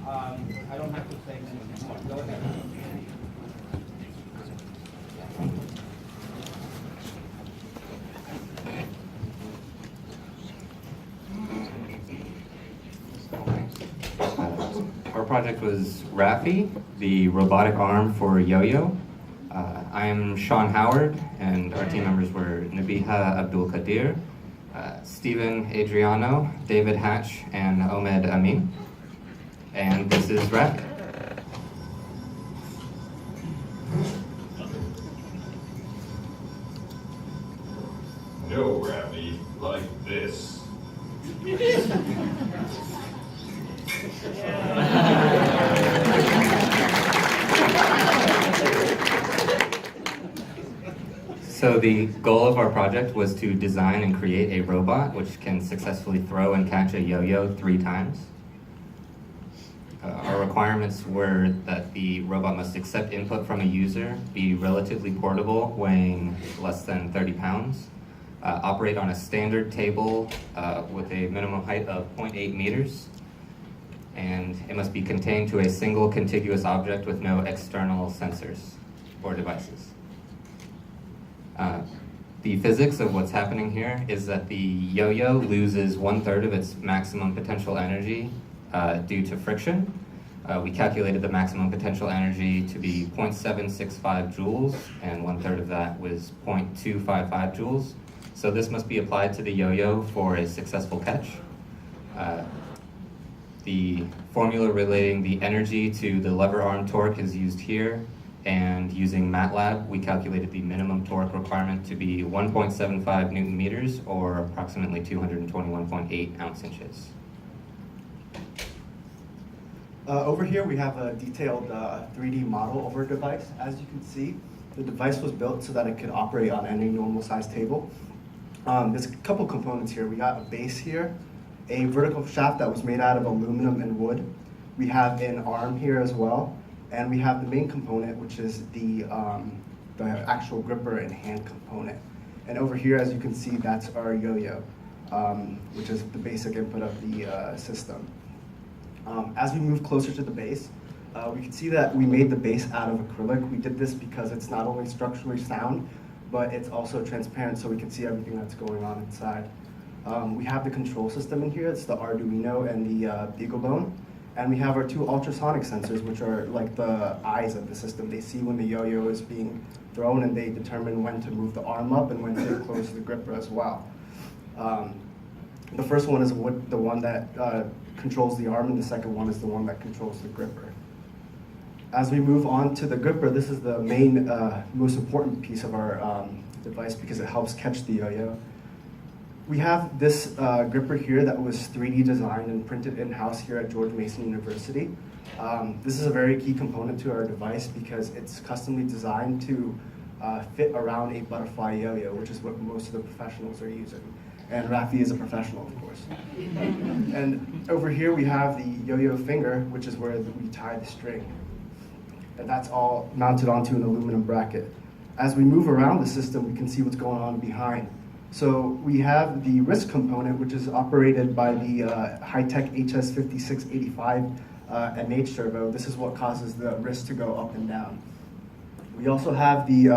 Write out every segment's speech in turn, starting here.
I don't have to say anything more. Go ahead. Our project was RAfY, the robotic arm for yo-yo. I am Sean Howard, and our team members were Nabiha Abdul Qadir, Stephen Adriano, David Hatch, and Omed Amin. And this is RAfY. No RAfY like this. So the goal of our project was to design and create a robot which can successfully throw and catch a yo-yo 3 times. Our requirements were that the robot must accept input from a user, be relatively portable, weighing less than 30 pounds, operate on a standard table with a minimum height of 0.8 meters, and it must be contained to a single contiguous object with no external sensors or devices. The physics of what's happening here is that the yo-yo loses 1/3 of its maximum potential energy due to friction. We calculated the maximum potential energy to be 0.765 joules, and 1/3 of that was 0.255 joules. So this must be applied to the yo-yo for a successful catch. The formula relating the energy to the lever arm torque is used here, and using MATLAB, we calculated the minimum torque requirement to be 1.75 Newton meters, or approximately 221.8 ounce inches. Over here we have a detailed 3D model of our device. As you can see, the device was built so that it could operate on any normal size table. There's a couple components here. We got a base here, a vertical shaft that was made out of aluminum and wood. We have an arm here as well, and we have the main component, which is the actual gripper and hand component. And over here, as you can see, that's our yo-yo, which is the basic input of the system. As we move closer to the base, we can see that we made the base out of acrylic. We did this because it's not only structurally sound, but it's also transparent, so we can see everything that's going on inside. We have the control system in here. It's the Arduino and the BeagleBone. And we have our 2 ultrasonic sensors, which are like the eyes of the system. They see when the yo-yo is being thrown, and they determine when to move the arm up and when to close the gripper as well. The first one is the one that controls the arm, and the second one is the one that controls the gripper. As we move on to the gripper, this is the main, most important piece of our device because it helps catch the yo-yo. We have this gripper here that was 3D designed and printed in-house here at George Mason University. This is a very key component to our device because it's customly designed to fit around a butterfly yo-yo, which is what most of the professionals are using. And RAfY is a professional, of course. And over here we have the yo-yo finger, which is where we tie the string. And that's all mounted onto an aluminum bracket. As we move around the system, we can see what's going on behind. So we have the wrist component, which is operated by the high-tech HS5685 MH servo. This is what causes the wrist to go up and down. We also have the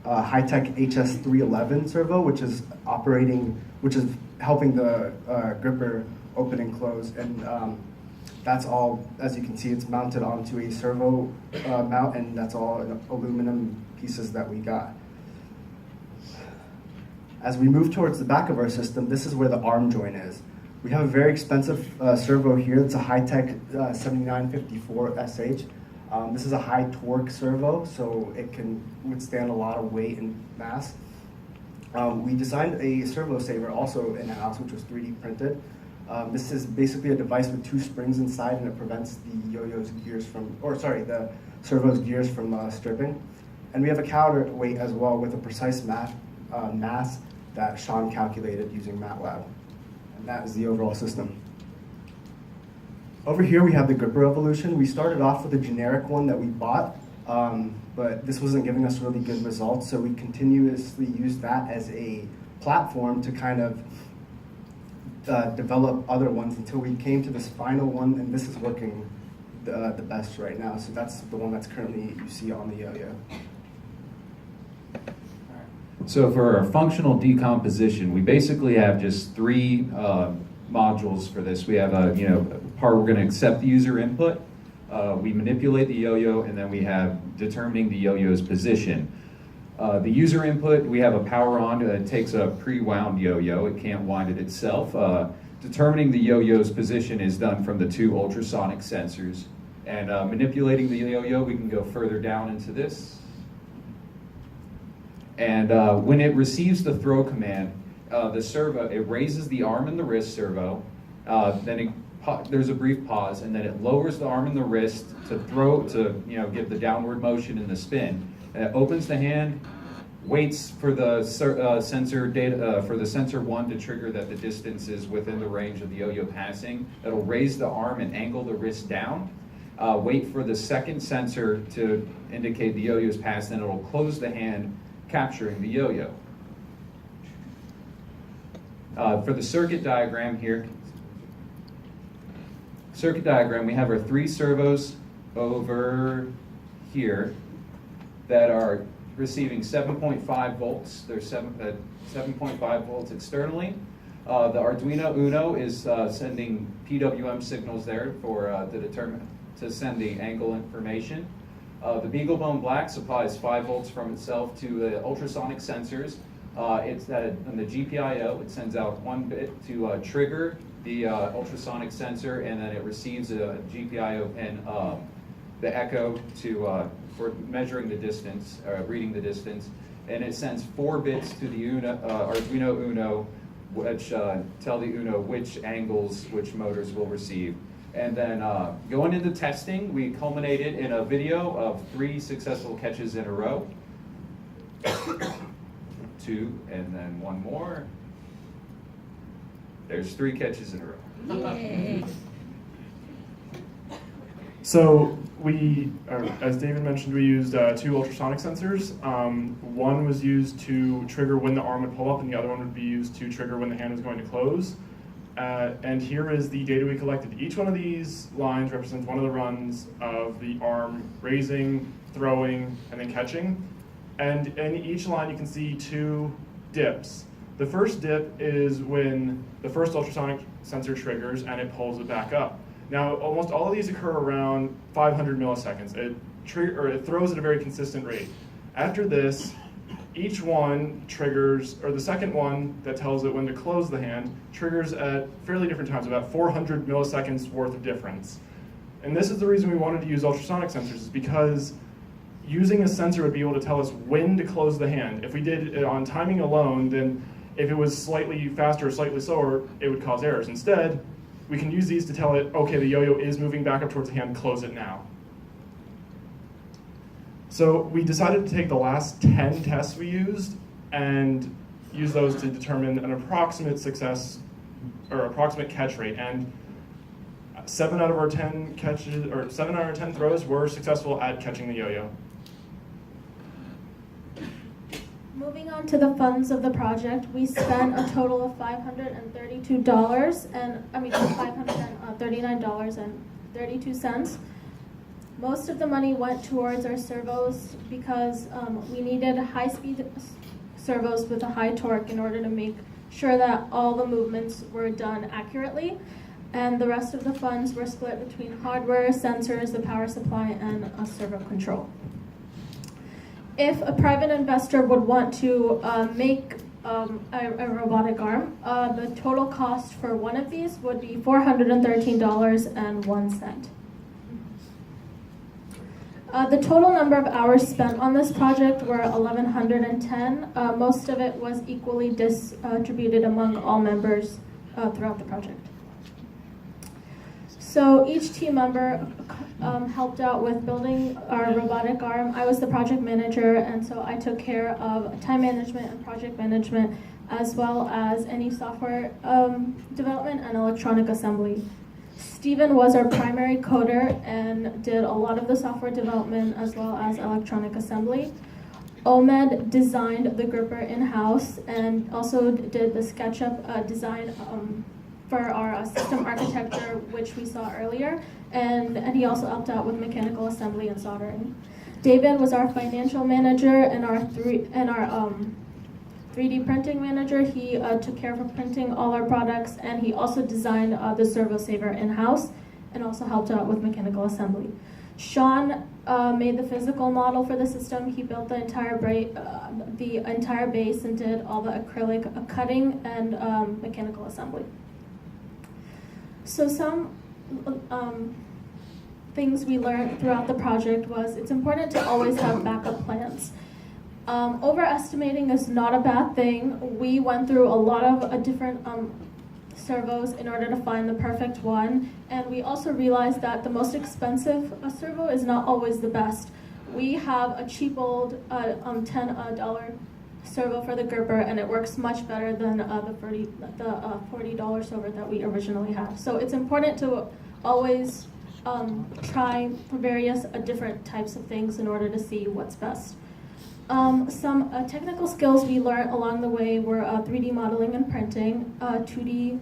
high-tech HS311 servo, which is helping the gripper open and close. And that's all, as you can see, it's mounted onto a servo mount, and that's all aluminum pieces that we got. As we move towards the back of our system, this is where the arm joint is. We have a very expensive servo here. It's a high-tech 7954 SH. This is a high torque servo, so it can withstand a lot of weight and mass. We designed a servo saver also in-house, which was 3D printed. This is basically a device with 2 springs inside, and it prevents the yo-yo's gears the servo's gears from stripping. And we have a counterweight as well with a precise mass that Sean calculated using MATLAB. And that is the overall system. Over here we have the gripper evolution. We started off with a generic one that we bought, but this wasn't giving us really good results, so we continuously used that as a platform to kind of develop other ones until we came to this final one, and this is working the best right now. So that's the one that's currently you see on the yo-yo. So for our functional decomposition, we basically have just three modules for this. We have a part we're going to accept the user input. We manipulate the yo-yo, and then we have determining the yo-yo's position. The user input, we have a power on. It takes a pre-wound yo-yo. It can't wind it itself. Determining the yo-yo's position is done from the two ultrasonic sensors. And manipulating the yo-yo, we can go further down into this. And when it receives the throw command, the servo, it raises the arm and the wrist servo. There's a brief pause, and then it lowers the arm and the wrist to throw, to give the downward motion and the spin. And it opens the hand, waits for the sensor data for the sensor 1 to trigger that the distance is within the range of the yo-yo passing. It'll raise the arm and angle the wrist down. Wait for the second sensor to indicate the yo-yo's passed, then it'll close the hand, capturing the yo-yo. For the circuit diagram here, we have our three servos over here that are receiving 7.5 volts. They're 7.5 volts externally. The Arduino Uno is sending PWM signals there to send the angle information. The BeagleBone Black supplies 5 volts from itself to the ultrasonic sensors. It's on the GPIO. It sends out 1 bit to trigger the ultrasonic sensor, and then it receives a GPIO pin, the echo for measuring the distance, reading the distance, and it sends 4 bits to the Arduino Uno, which tell the Uno which angles, which motors will receive. And then going into testing, we culminated in a video of 3 successful catches in a row. 2, and then 1 more. There's 3 catches in a row. Yay. So as David mentioned, we used 2 ultrasonic sensors. One was used to trigger when the arm would pull up, and the other one would be used to trigger when the hand was going to close. And here is the data we collected. Each one of these lines represents one of the runs of the arm raising, throwing, and then catching. And in each line you can see 2 dips. The first dip is when the first ultrasonic sensor triggers and it pulls it back up. Now, almost all of these occur around 500 milliseconds. It throws at a very consistent rate. After this, each one triggers, or the second one that tells it when to close the hand, triggers at fairly different times, about 400 milliseconds worth of difference. And this is the reason we wanted to use ultrasonic sensors, is because using a sensor would be able to tell us when to close the hand. If we did it on timing alone, then if it was slightly faster or slightly slower, it would cause errors. Instead, we can use these to tell it, okay, the yo-yo is moving back up towards the hand, close it now. So we decided to take the last 10 tests we used and use those to determine an approximate success or approximate catch rate. And 7 out of 10 throws were successful at catching the yo-yo. Moving on to the funds of the project, we spent a total of $539.32. Most of the money went towards our servos because we needed high-speed servos with a high torque in order to make sure that all the movements were done accurately. And the rest of the funds were split between hardware, sensors, the power supply, and a servo control. If a private investor would want to make a robotic arm, the total cost for one of these would be $413.01. The total number of hours spent on this project were 1,110. Most of it was equally distributed among all members throughout the project. So each team member helped out with building our robotic arm. I was the project manager, and so I took care of time management and project management, as well as any software development and electronic assembly. Steven was our primary coder and did a lot of the software development as well as electronic assembly. Omed designed the gripper in-house and also did the SketchUp design for our system architecture, which we saw earlier, and he also helped out with mechanical assembly and soldering. David was our financial manager and our 3D printing manager. He took care of printing all our products, and he also designed the servo saver in-house and also helped out with mechanical assembly. Sean made the physical model for the system. He built the entire base and did all the acrylic cutting and mechanical assembly. So some things we learned throughout the project was it's important to always have backup plans. Overestimating is not a bad thing. We went through a lot of different servos in order to find the perfect one, and we also realized that the most expensive servo is not always the best. We have a cheap old $10 servo for the gripper, and it works much better than the $40 servo that we originally had. So it's important to always try various different types of things in order to see what's best. Some technical skills we learned along the way were 3D modeling and printing, 2D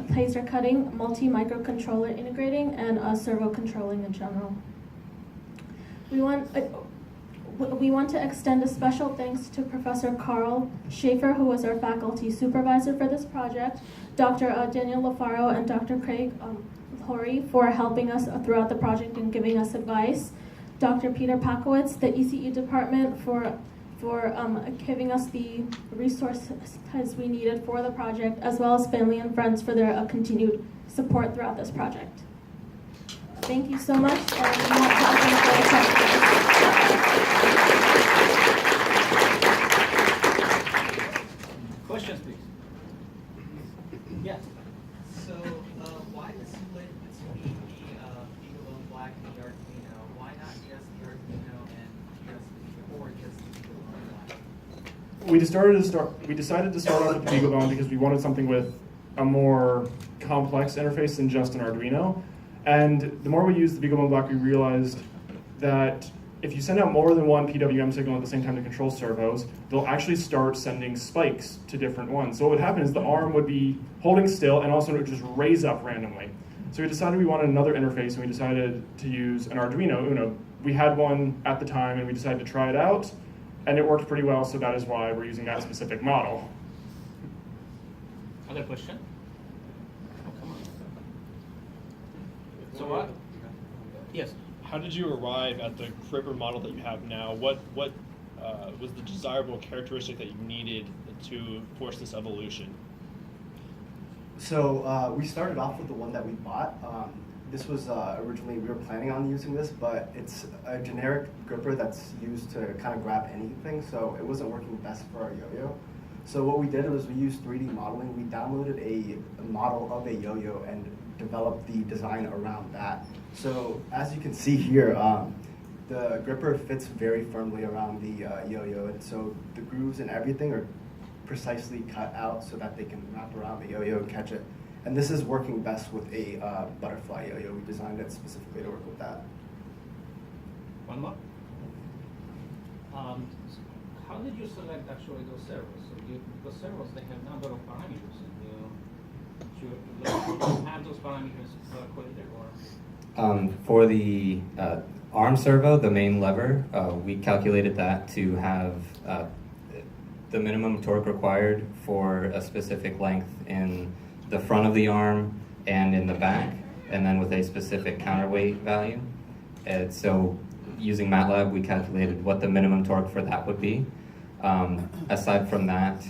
laser cutting, multi-microcontroller integrating, and servo controlling in general. We want to extend a special thanks to Professor Carl Schaefer, who was our faculty supervisor for this project, Dr. Daniel Lafaro, and Dr. Craig Horry for helping us throughout the project and giving us advice. Dr. Peter Pakowitz, the ECE department, for giving us the resources we needed for the project, as well as family and friends for their continued support throughout this project. Thank you so much. And we have to open for Questions, please. Yes. So, why the split between the Beagle Black and the Arduino? Why not just the Arduino and just the Beagle Black? We decided to start off with the BeagleBone because we wanted something with a more complex interface than just an Arduino. And the more we used the BeagleBone Black, we realized that if you send out more than one PWM signal at the same time to control servos, they'll actually start sending spikes to different ones. So what would happen is the arm would be holding still and also it would just raise up randomly. So we decided we wanted another interface, and we decided to use an Arduino Uno. We had one at the time and we decided to try it out, and it worked pretty well, so that is why we're using that specific model. Other question? Oh, come on. So what? Yes. How did you arrive at the gripper model that you have now? What was the desirable characteristic that you needed to force this evolution? So we started off with the one that we bought. This was originally, we were planning on using this, but it's a generic gripper that's used to kind of grab anything, so it wasn't working best for our yo-yo. So what we did was we used 3D modeling. We downloaded a model of a yo-yo and developed the design around that. So as you can see here, the gripper fits very firmly around the yo-yo, and so the grooves and everything are precisely cut out so that they can wrap around the yo-yo and catch it. And this is working best with a butterfly yo-yo. We designed it specifically to work with that. One more. How did you select actually those servos? So because servos, they have a number of parameters, and you have those parameters calculated, or? For the arm servo, the main lever, we calculated that to have the minimum torque required for a specific length in the front of the arm and in the back, and then with a specific counterweight value. And so using MATLAB, we calculated what the minimum torque for that would be. Aside from that,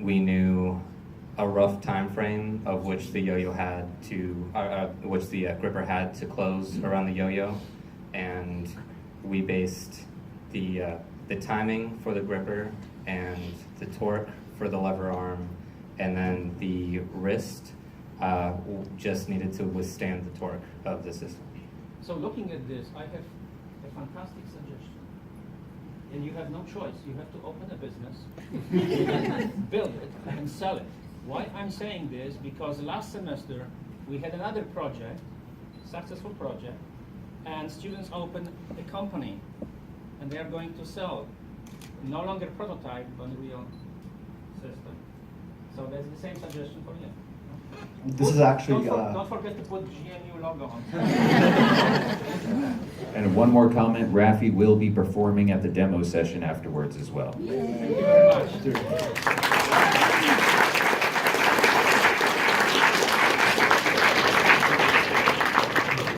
we knew a rough time frame of which the yo-yo had to, which the gripper had to close around the yo-yo, and we based the timing for the gripper and the torque for the lever arm, and then the wrist just needed to withstand the torque of the system. So looking at this, I have a fantastic suggestion. And you have no choice. You have to open a business, build it, and sell it. Why I'm saying this? Because last semester we had another project, successful project, and students opened a company, and they are going to sell no longer prototype, but real system. So that's the same suggestion for you. This is actually, Don't forget to put GNU logo on. And one more comment, RAfY will be performing at the demo session afterwards as well. Thank you very much.